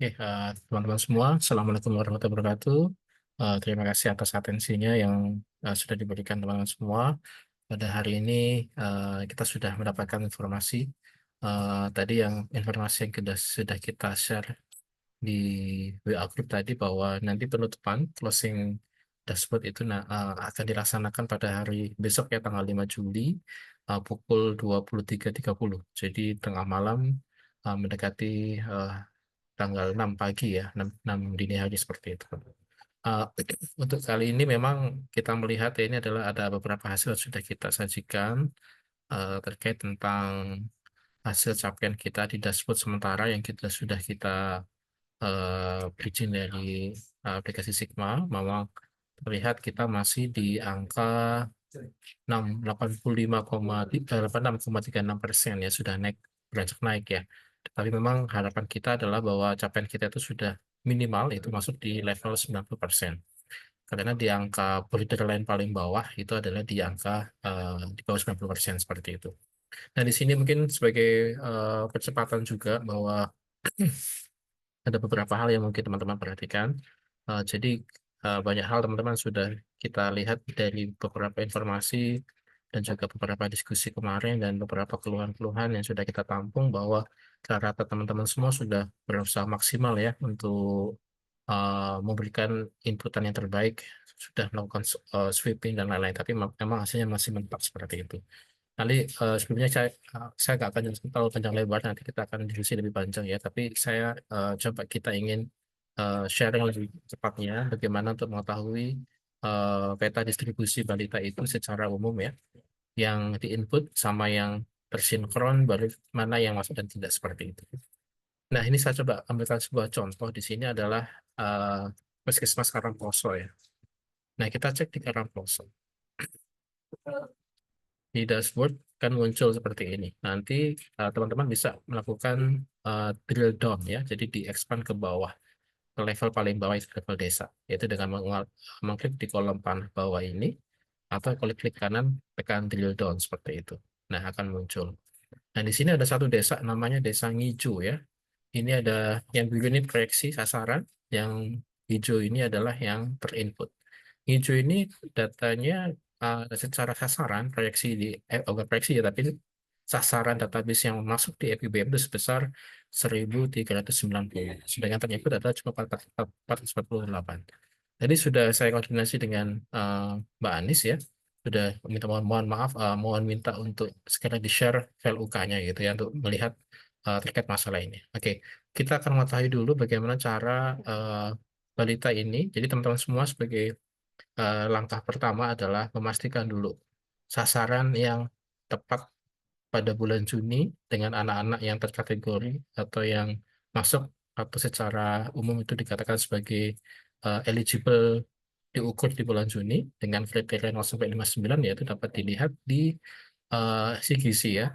Oke, teman-teman semua, Assalamualaikum warahmatullahi wabarakatuh. Terima kasih atas atensinya yang sudah diberikan teman-teman semua. Pada hari ini kita sudah mendapatkan informasi tadi yang informasi yang sudah kita share di WA Group tadi bahwa nanti penutupan closing dashboard itu akan dilaksanakan pada hari besok ya tanggal 5 Juli pukul 23.30. Jadi tengah malam mendekati eh, tanggal 6 pagi ya, 6 dini hari seperti itu. Uh, untuk kali ini memang kita melihat ini adalah ada beberapa hasil yang sudah kita sajikan terkait tentang hasil capaian kita di dashboard sementara yang sudah kita bridging dari aplikasi Sigma. Memang terlihat kita masih di angka 86,36% ya, sudah naik, beranjak naik ya. Tapi memang harapan kita adalah bahwa capaian kita itu sudah minimal itu masuk di level 90%. Karena di angka borderline paling bawah itu adalah di angka di bawah 90% seperti itu. Nah, di sini mungkin sebagai percepatan juga bahwa ada beberapa hal yang mungkin teman-teman perhatikan. Jadi banyak hal teman-teman sudah kita lihat dari beberapa informasi dan juga beberapa diskusi kemarin dan beberapa keluhan-keluhan yang sudah kita tampung bahwa rata-rata teman-teman semua sudah berusaha maksimal ya untuk memberikan inputan yang terbaik, sudah melakukan sweeping dan lain-lain, tapi memang hasilnya masih mentok seperti itu. Nanti sebelumnya saya nggak akan jelaskan terlalu panjang lebar, nanti kita akan diskusi lebih panjang ya. Tapi saya coba kita ingin sharing lebih cepatnya bagaimana untuk mengetahui peta distribusi balita itu secara umum ya, yang diinput sama yang tersinkron, baru mana yang masuk dan tidak seperti itu. Nah, ini saya coba ambilkan sebuah contoh di sini adalah uh, Puskesmas Karangploso ya. Nah, kita cek di Karangploso. Di dashboard kan muncul seperti ini. Nanti teman-teman bisa melakukan drill down ya, jadi di-expand ke bawah, ke level paling bawah itu level desa, yaitu dengan mengklik di kolom panah bawah ini, atau klik kanan tekan drill down seperti itu. Nah, akan muncul. Nah, di sini ada satu desa namanya Desa Ngijo ya. Ini ada yang biru ini proyeksi sasaran, yang hijau ini adalah yang terinput. Hijau ini datanya secara sasaran proyeksi bukan proyeksi ya, tapi sasaran database yang masuk di EPBM itu sebesar 1.390. Sedangkan terinput adalah cuma 448. Jadi sudah saya koordinasi dengan Mbak Anis ya, sudah minta mohon maaf, mohon minta untuk segera di-share file UK-nya gitu ya untuk melihat terkait masalah ini. Oke, kita akan mengetahui dulu bagaimana cara balita ini. Jadi teman-teman semua sebagai langkah pertama adalah memastikan dulu sasaran yang tepat pada bulan Juni dengan anak-anak yang terkategori atau yang masuk atau secara umum itu dikatakan sebagai eligible diukur di bulan Juni dengan kriteria 0 sampai 59, yaitu dapat dilihat di CGC ya,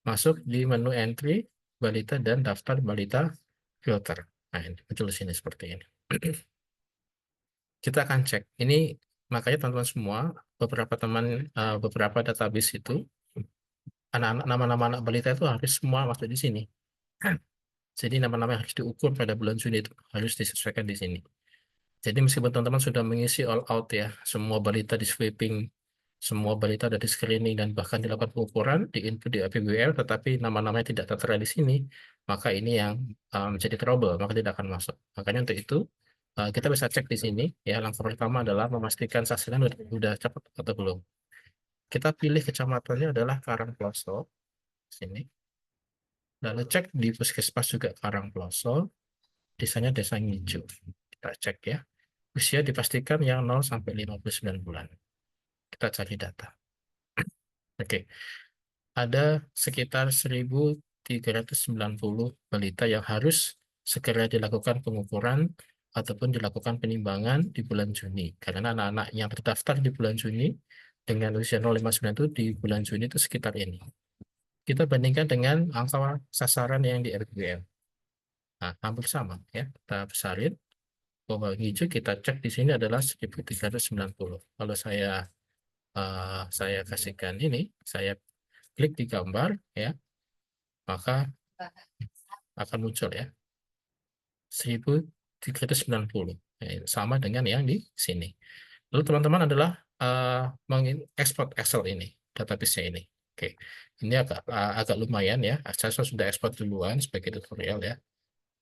masuk di menu entry balita dan daftar balita filter. Nah, ini muncul di sini seperti ini. Kita akan cek. Ini makanya teman-teman semua, beberapa database itu anak-anak, nama-nama anak balita itu harus semua masuk di sini. Jadi nama-nama yang harus diukur pada bulan Juni itu harus disesuaikan di sini. Jadi meskipun teman-teman sudah mengisi all out ya, semua balita di sweeping, semua balita ada di screening dan bahkan dilakukan pengukuran, di input di APBL, tetapi nama-namanya tidak tertera di sini, maka ini yang menjadi trouble, maka tidak akan masuk. Makanya untuk itu kita bisa cek di sini ya. Langkah pertama adalah memastikan sasaran sudah cepat atau belum. Kita pilih kecamatannya adalah Karangploso sini. Lalu cek di Puskesmas juga Karangploso, desanya Desa Ngijo. Kita cek ya. Usia dipastikan yang 0 sampai 59 bulan. Kita cari data. Oke, ada sekitar 1.390 balita yang harus segera dilakukan pengukuran ataupun dilakukan penimbangan di bulan Juni. Karena anak-anak yang terdaftar di bulan Juni dengan usia 059 itu di bulan Juni itu sekitar ini. Kita bandingkan dengan angka sasaran yang di RPBL. Nah, hampir sama ya. Kita besarin. Bahwa hijau kita cek di sini adalah 1.390. Kalau saya kasihkan ini, saya klik di gambar ya, maka akan muncul ya. 1390. Sama dengan yang di sini. Lalu teman-teman adalah mengekspor Excel ini, database-nya ini. Oke, ini agak lumayan ya. Saya sudah ekspor duluan sebagai tutorial ya.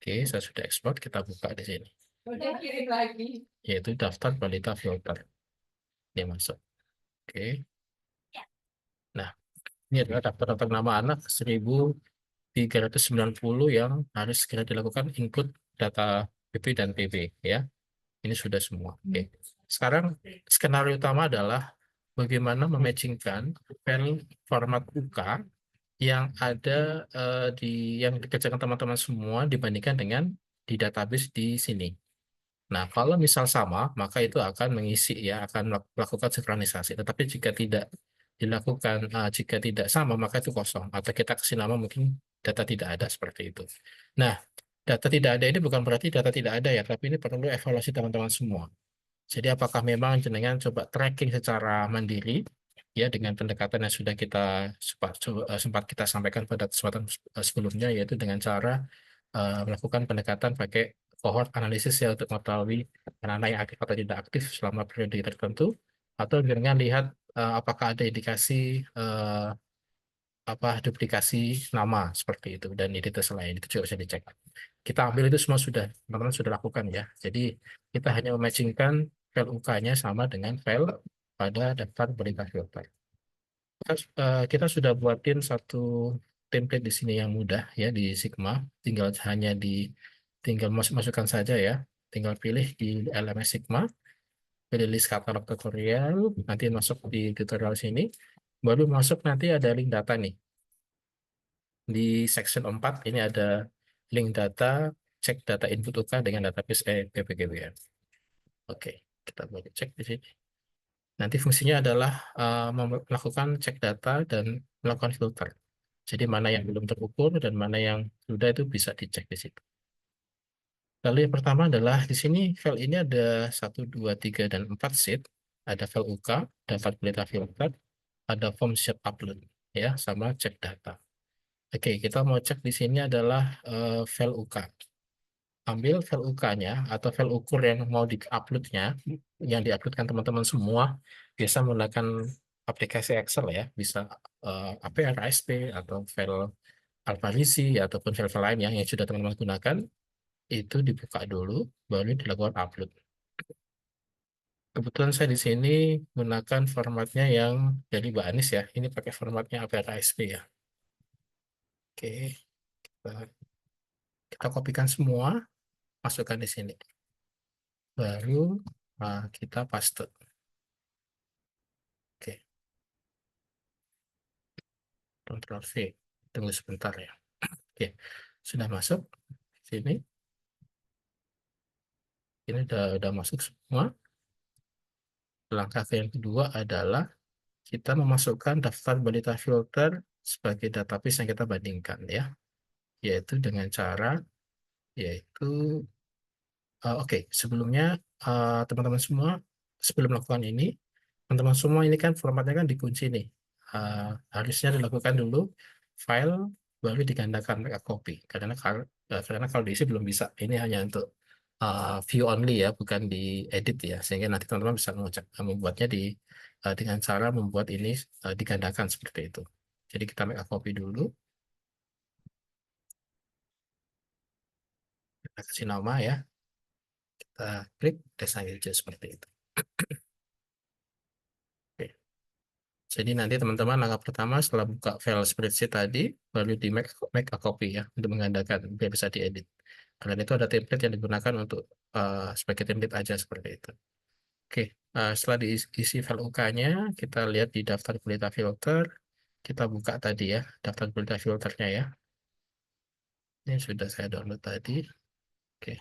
Oke, saya sudah ekspor. Kita buka di sini. Udah kirim lagi. Yaitu daftar balita filter. Ini masuk. Oke. Nah, ini adalah daftar nama anak 1390 yang harus segera dilakukan input data PP dan PB ya. Ini sudah semua. Oke. Sekarang skenario utama adalah bagaimana mematchingkan file format UK yang ada yang dikerjakan teman-teman semua dibandingkan dengan di database di sini. Nah, kalau misal sama, maka itu akan mengisi ya, akan melakukan sinkronisasi. Tetapi jika tidak dilakukan, jika tidak sama, maka itu kosong. Atau kita kasih nama mungkin data tidak ada seperti itu. Nah, data tidak ada ini bukan berarti data tidak ada ya, tapi ini perlu evaluasi teman-teman semua. Jadi apakah memang jenengan coba tracking secara mandiri ya dengan pendekatan yang sudah kita sempat kita sampaikan pada kesempatan sebelumnya, yaitu dengan cara melakukan pendekatan pakai cohort analisis ya untuk mengetahui anak-anak yang aktif atau tidak aktif selama periode tertentu, atau dengan lihat apakah ada indikasi duplikasi nama seperti itu dan identitas lain itu juga bisa dicek. Kita ambil itu semua sudah teman-teman sudah lakukan ya. Jadi kita hanya mematchingkan file UK-nya sama dengan file pada daftar berita filter. Kita sudah buatin satu template di sini yang mudah ya di Sigma. Tinggal masukkan saja ya. Tinggal pilih di LMS Sigma, pilih list katalog tutorial, nanti masuk di tutorial sini. Baru masuk nanti ada link data nih. Di section 4 ini ada link data, cek data input UK dengan database PPGBN. Oke, kita boleh cek di sini. Nanti fungsinya adalah melakukan cek data dan melakukan filter. Jadi mana yang belum terukur dan mana yang sudah itu bisa dicek di situ. Lalu yang pertama adalah di sini file ini ada 1, 2, 3, dan 4 sheet. Ada file UK, daftar berita filter, ada form sheet upload, ya, sama cek data. Oke, kita mau cek di sini adalah file UK. Ambil file UK-nya atau file ukur yang mau di-upload-nya, yang di-uploadkan teman-teman semua, biasa menggunakan aplikasi Excel ya, bisa APR, ASP, atau file Alpharisi, ataupun file-file lain yang sudah teman-teman gunakan, itu dibuka dulu, baru dilakukan upload. Kebetulan saya di sini menggunakan formatnya yang dari Mbak Anis ya, ini pakai formatnya APR ASP ya. Oke, kita kopikan semua, masukkan di sini. Baru kita paste. Oke, Ctrl V. Tunggu sebentar ya. Oke, sudah masuk sini. Ini udah masuk semua. Langkah yang kedua adalah kita memasukkan daftar balita filter sebagai database yang kita bandingkan ya, yaitu dengan cara oke, sebelumnya teman-teman semua sebelum melakukan ini, teman-teman semua ini kan formatnya kan dikunci nih. Harusnya dilakukan dulu file baru digandakan mereka copy karena kalau diisi belum bisa. Ini hanya untuk view only ya, bukan diedit ya, sehingga nanti teman-teman bisa membuatnya dengan cara membuat ini digandakan seperti itu. Jadi kita make copy dulu, kita kasih nama ya, kita klik desain hijau seperti itu. Oke. Jadi nanti teman-teman langkah pertama setelah buka file spreadsheet tadi, baru di make a copy ya, untuk menggandakan biar bisa diedit. Karena itu ada template yang digunakan untuk sebagai template aja seperti itu. Oke, setelah diisi file UK-nya, kita lihat di daftar berita filter. Kita buka tadi ya, daftar berita filternya ya. Ini sudah saya download tadi. Oke,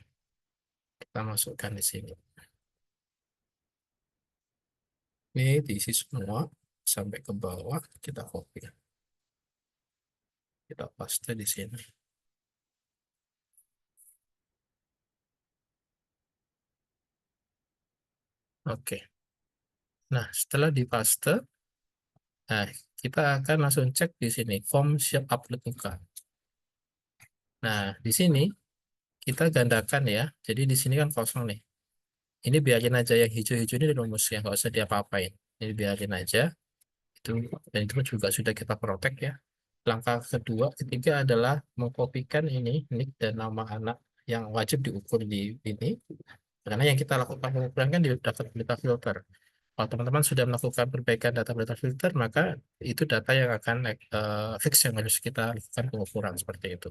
kita masukkan di sini. Ini diisi semua sampai ke bawah, kita copy. Kita paste di sini. Oke. Nah, setelah dipaste, nah, kita akan langsung cek di sini form siap upload UK. Nah, di sini kita gandakan ya. Jadi di sini kan kosong nih. Ini biarin aja yang hijau-hijau ini rumus ya, nggak usah diapa-apain. Ini biarin aja. Itu dan itu juga sudah kita protek ya. Langkah kedua, ketiga adalah mengkopikan ini nick dan nama anak yang wajib diukur di ini. Karena yang kita lakukan pengukuran kan di data data filter. Kalau teman-teman sudah melakukan perbaikan data data filter, maka itu data yang akan fix yang harus kita lakukan pengukuran seperti itu.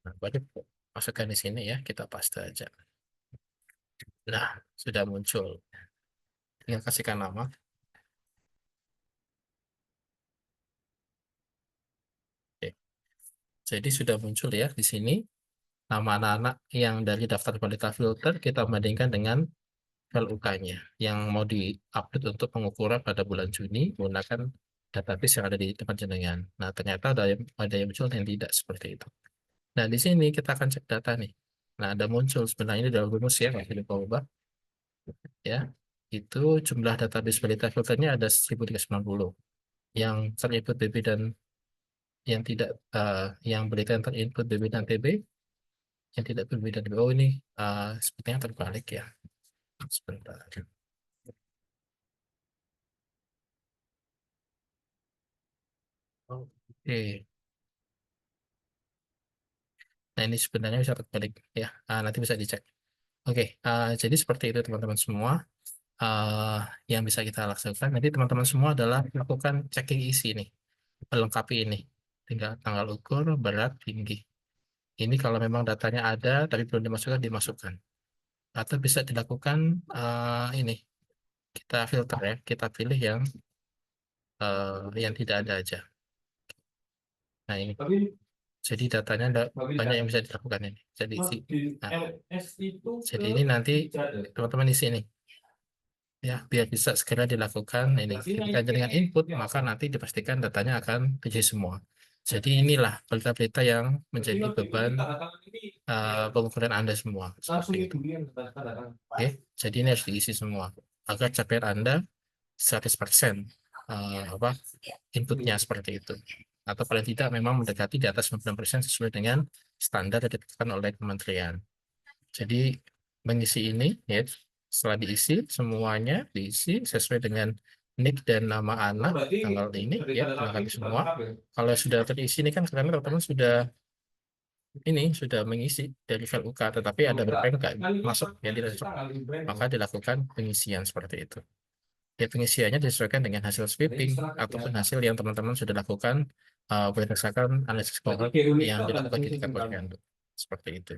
Nah, baru masukkan di sini ya, kita paste aja. Nah, sudah muncul. Tinggal kasihkan nama. Oke. Jadi sudah muncul ya di sini nama anak-anak yang dari daftar kualitas filter kita bandingkan dengan file UK-nya yang mau di-upload untuk pengukuran pada bulan Juni menggunakan database yang ada di tempat jenengan. Nah, ternyata ada yang muncul yang tidak seperti itu. Nah, di sini kita akan cek data nih. Nah, ada muncul sebenarnya ini dalam rumus ya, nggak lupa ubah ya. Itu jumlah database kualitas filternya ada 1390. Yang terinput BB dan yang tidak yang berita yang terinput BB dan TB yang tidak berbeda. Oh ini sepertinya terbalik ya. Sebentar. Oke. Nah ini sebenarnya bisa terbalik ya. Nanti bisa dicek. Oke. Jadi seperti itu teman-teman semua. eh, yang bisa kita lakukan. Nanti teman-teman semua adalah melakukan checking isi nih. Melengkapi ini. Tinggal tanggal ukur, berat, tinggi. Ini kalau memang datanya ada tapi belum dimasukkan, dimasukkan. Atau bisa dilakukan ini. Kita filter ya. Kita pilih yang tidak ada aja. Nah ini. Jadi datanya banyak yang bisa dilakukan ini. Jadi isi. Nah, jadi ini nanti teman-teman isi ini. Ya, biar bisa segera dilakukan ini. Ketika dengan input, maka nanti dipastikan datanya akan terisi semua. Jadi inilah berita-berita yang menjadi beban pengukuran Anda semua. Seperti itu. Oke, jadi ini harus diisi semua agar capaian Anda 100% apa inputnya seperti itu. Atau paling tidak memang mendekati di atas 90% sesuai dengan standar yang ditetapkan oleh kementerian. Jadi mengisi ini ya setelah diisi semuanya diisi sesuai dengan nick dan nama anak tanggal ini ya lengkap semua. Kalau sudah terisi ini kan karena teman-teman ini sudah mengisi dari file UK tetapi ada beberapa yang nggak masuk yang tidak cocok maka dilakukan pengisian seperti itu. Ya, pengisiannya disesuaikan dengan hasil sweeping ataupun hasil yang teman-teman sudah lakukan berdasarkan analisis cohort yang dilakukan di tingkat posyandu. Seperti itu.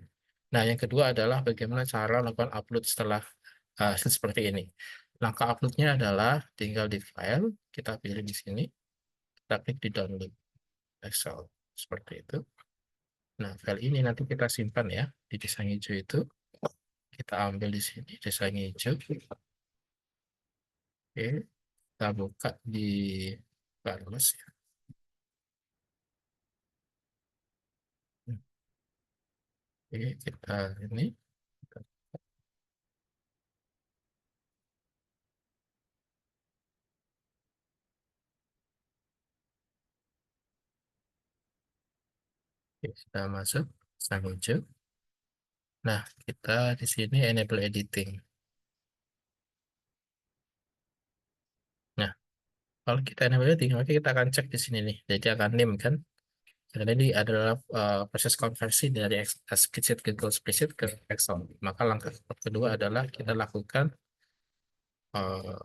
Nah, yang kedua adalah bagaimana cara melakukan upload setelah hasil seperti ini. Langkah uploadnya adalah tinggal di file, kita pilih di sini, kita klik di download Excel. Seperti itu. Nah, file ini nanti kita simpan ya di desain hijau itu. Kita ambil di sini desain hijau. Oke, kita buka di Barlos ya. Oke, kita ini oke, sudah masuk desain hijau. Nah, kita di sini enable editing. Nah, kalau kita enable editing, maka kita akan cek di sini nih. Jadi akan name kan. Karena ini adalah proses konversi dari spreadsheet ke Google Spreadsheet ke Excel. Maka langkah kedua adalah kita lakukan uh,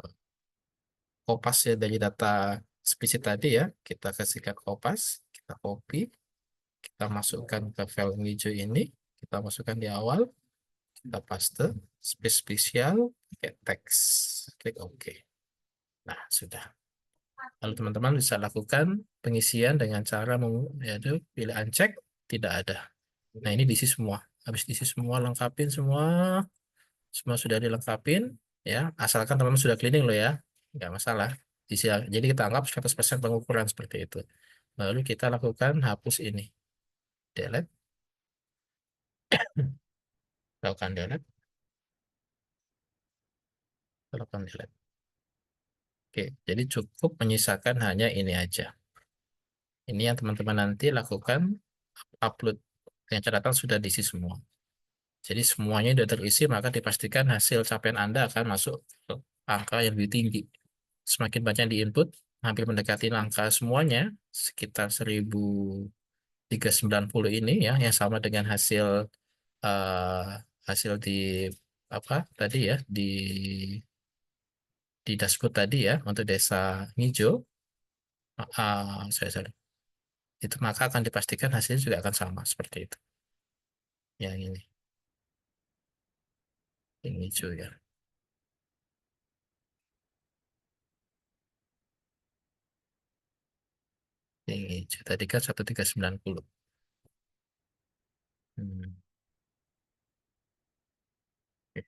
kopas ya dari data spreadsheet tadi ya. Kita kasihkan kopas, kita copy, kita masukkan ke file hijau ini, kita masukkan di awal, kita paste, space spesial, pakai teks, klik OK. Nah, sudah. Lalu teman-teman bisa lakukan pengisian dengan cara yaitu pilih uncheck, tidak ada. Nah, ini diisi semua. Habis diisi semua, lengkapin semua. Semua sudah dilengkapin. Ya, asalkan teman-teman sudah cleaning loh ya. Nggak masalah. Jadi kita anggap 100% pengukuran seperti itu. Lalu kita lakukan hapus ini. Delete. Lakukan delete. Lakukan delete. Oke, jadi cukup menyisakan hanya ini aja. Ini yang teman-teman nanti lakukan upload. Yang catatan sudah diisi semua. Jadi semuanya sudah terisi, maka dipastikan hasil capaian Anda akan masuk ke angka yang lebih tinggi. Semakin banyak di input, hampir mendekati angka semuanya, sekitar 1390 ini ya, yang sama dengan hasil eh, hasil di apa tadi ya, di dashboard tadi ya, untuk desa hijau, saya itu maka akan dipastikan hasilnya juga akan sama seperti itu. Yang ini, yang hijau ya, yang hijau tadi kan 1390. Hmm. Oke.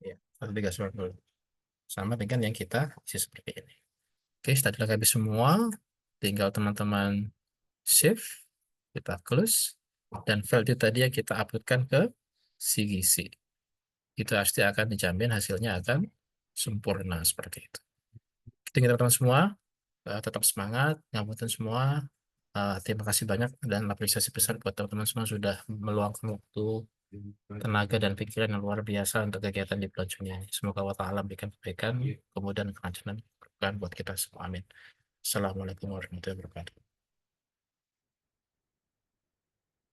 Ya, 1390 sama dengan yang kita isi seperti ini. Oke, setelah dilengkapi semua, tinggal teman-teman save, kita close, dan file itu tadi yang kita uploadkan ke CGC. Itu pasti akan dijamin hasilnya akan sempurna seperti itu. Kita teman-teman semua tetap semangat, ngabutin semua. Terima kasih banyak dan apresiasi besar buat teman-teman semua sudah meluangkan waktu, tenaga, dan pikiran yang luar biasa untuk kegiatan di bulan Juni ini. Semoga Allah Ta'ala berikan kebaikan, kemudian kelancaran buat kita semua. Amin. Assalamualaikum warahmatullahi wabarakatuh.